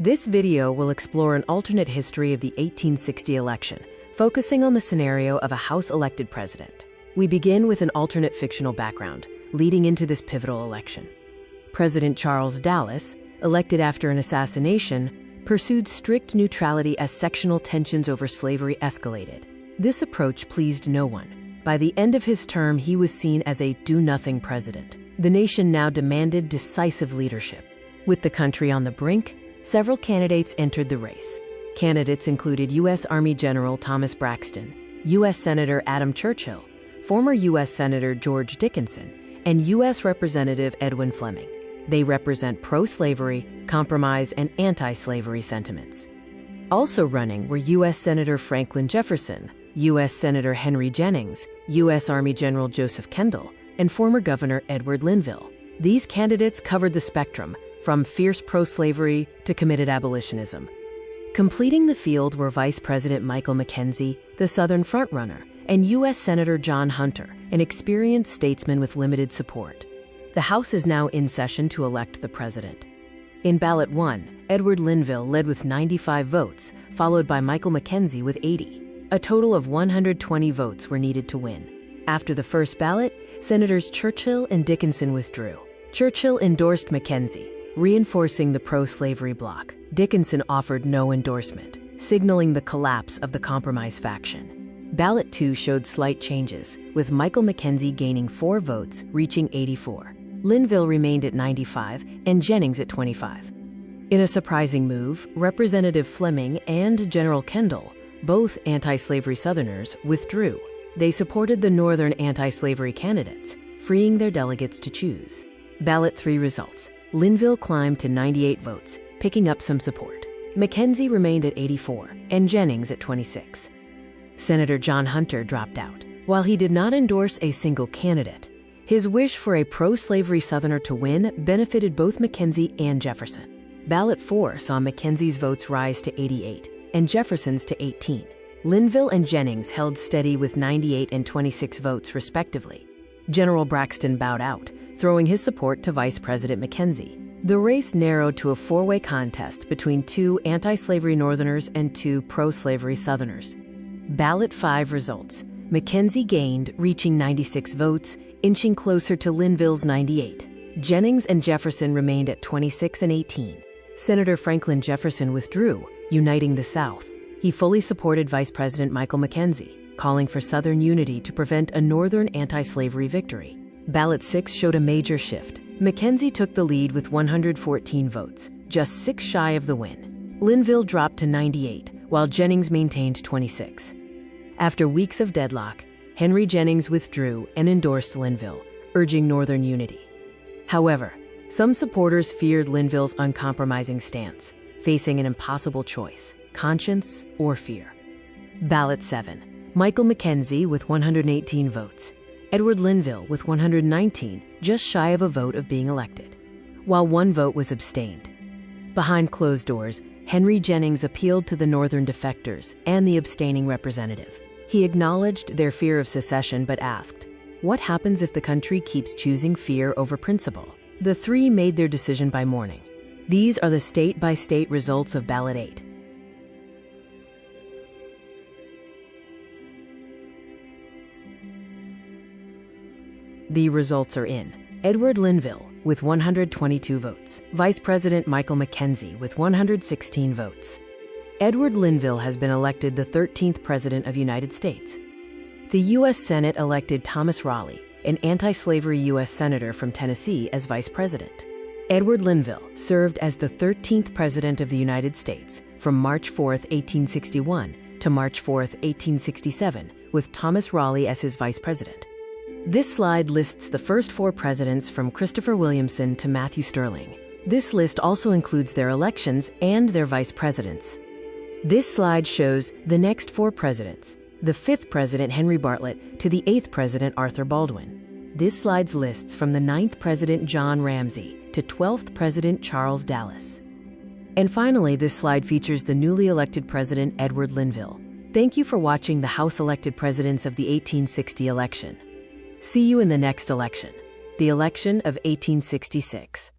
This video will explore an alternate history of the 1860 election, focusing on the scenario of a House-elected president. We begin with an alternate fictional background, leading into this pivotal election. President Charles Dallas, elected after an assassination, pursued strict neutrality as sectional tensions over slavery escalated. This approach pleased no one. By the end of his term, he was seen as a do-nothing president. The nation now demanded decisive leadership. With the country on the brink, several candidates entered the race. Candidates included U.S. Army General Thomas Braxton, U.S. Senator Adam Churchill, former U.S. Senator George Dickinson, and U.S. Representative Edwin Fleming. They represent pro-slavery, compromise, and anti-slavery sentiments. Also running were U.S. Senator Franklin Jefferson, U.S. Senator Henry Jennings, U.S. Army General Joseph Kendall, and former Governor Edward Linville. These candidates covered the spectrum, from fierce pro-slavery to committed abolitionism. Completing the field were Vice President Michael McKenzie, the Southern frontrunner, and U.S. Senator John Hunter, an experienced statesman with limited support. The House is now in session to elect the president. In Ballot 1, Edward Linville led with 95 votes, followed by Michael McKenzie with 80. A total of 120 votes were needed to win. After the first ballot, Senators Churchill and Dickinson withdrew. Churchill endorsed McKenzie, reinforcing the pro-slavery bloc. Dickinson offered no endorsement, signaling the collapse of the compromise faction. Ballot 2 showed slight changes, with Michael McKenzie gaining 4 votes, reaching 84. Linville remained at 95 and Jennings at 25. In a surprising move, Representative Fleming and General Kendall, both anti-slavery Southerners, withdrew. They supported the Northern anti-slavery candidates, freeing their delegates to choose. Ballot 3 results. Linville climbed to 98 votes, picking up some support. McKenzie remained at 84, and Jennings at 26. Senator John Hunter dropped out. While he did not endorse a single candidate, his wish for a pro-slavery Southerner to win benefited both McKenzie and Jefferson. Ballot 4 saw McKenzie's votes rise to 88, and Jefferson's to 18. Linville and Jennings held steady with 98 and 26 votes, respectively. General Braxton bowed out, throwing his support to Vice President McKenzie. The race narrowed to a 4-way contest between 2 anti-slavery Northerners and 2 pro-slavery Southerners. Ballot 5 results. McKenzie gained, reaching 96 votes, inching closer to Linville's 98. Jennings and Jefferson remained at 26 and 18. Senator Franklin Jefferson withdrew, uniting the South. He fully supported Vice President Michael McKenzie, calling for Southern unity to prevent a Northern anti-slavery victory. Ballot 6 showed a major shift. McKenzie took the lead with 114 votes, just 6 shy of the win. Linville dropped to 98, while Jennings maintained 26. After weeks of deadlock, Henry Jennings withdrew and endorsed Linville, urging Northern unity. However, some supporters feared Linville's uncompromising stance, facing an impossible choice: conscience or fear. Ballot 7. Michael McKenzie with 118 votes. Edward Linville with 119, just shy of a vote of being elected, while 1 vote was abstained. Behind closed doors, Henry Jennings appealed to the Northern defectors and the abstaining representative. He acknowledged their fear of secession but asked, "What happens if the country keeps choosing fear over principle?" The 3 made their decision by morning. These are the state-by-state results of Ballot 8. The results are in. Edward Linville with 122 votes. Vice President Michael McKenzie with 116 votes. Edward Linville has been elected the 13th President of the United States. The U.S. Senate elected Thomas Raleigh, an anti-slavery U.S. Senator from Tennessee, as Vice President. Edward Linville served as the 13th President of the United States from March 4, 1861 to March 4, 1867, with Thomas Raleigh as his Vice President. This slide lists the first 4 presidents from Christopher Williamson to Matthew Stirling. This list also includes their elections and their vice presidents. This slide shows the next 4 presidents, the 5th President Henry Bartlett to the 8th President Arthur Baldwin. This slide lists from the 9th President John Ramsey to 12th President Charles Dallas. And finally, this slide features the newly elected President Edward Linville. Thank you for watching the House-elected presidents of the 1860 election. See you in the next election, the election of 1866.